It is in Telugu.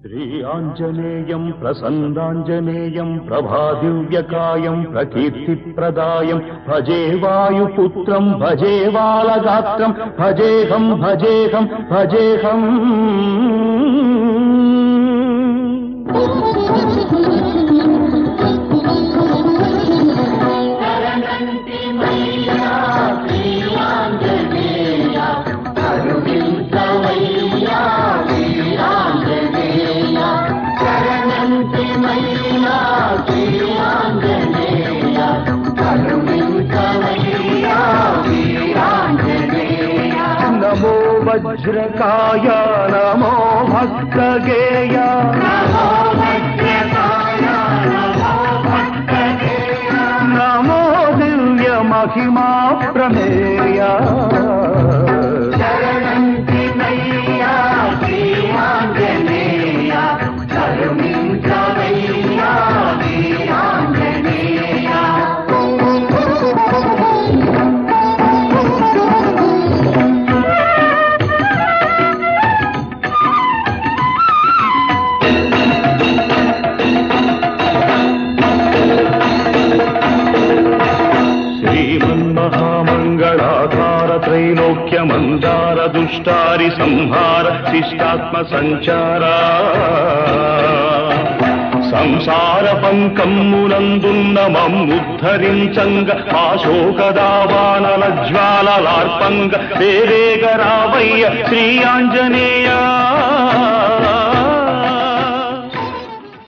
శ్రీ ఆంజనేయం ప్రసన్నాంజనేయం ప్రభాదివ్యకాయం ప్రకీర్తిప్రదాయం భజే వాయుపుత్రం భజే బాలగాత్రం భజేహం భజేహం భజేహం. నమో వజ్రకాయ నమో భక్తగేయ నమో దివ్య మహిమా ప్రమేయ. त्रैलोक्यमन्दार दुष्टारि संहार शिष्टात्म संचारा संसार पंकम्मुనందున్న మమ్ముద్ధరించంగ ఆశోకదావానల జ్వాలలార్పంగ వేరేగరావయ్య శ్రీ ఆంజనేయ.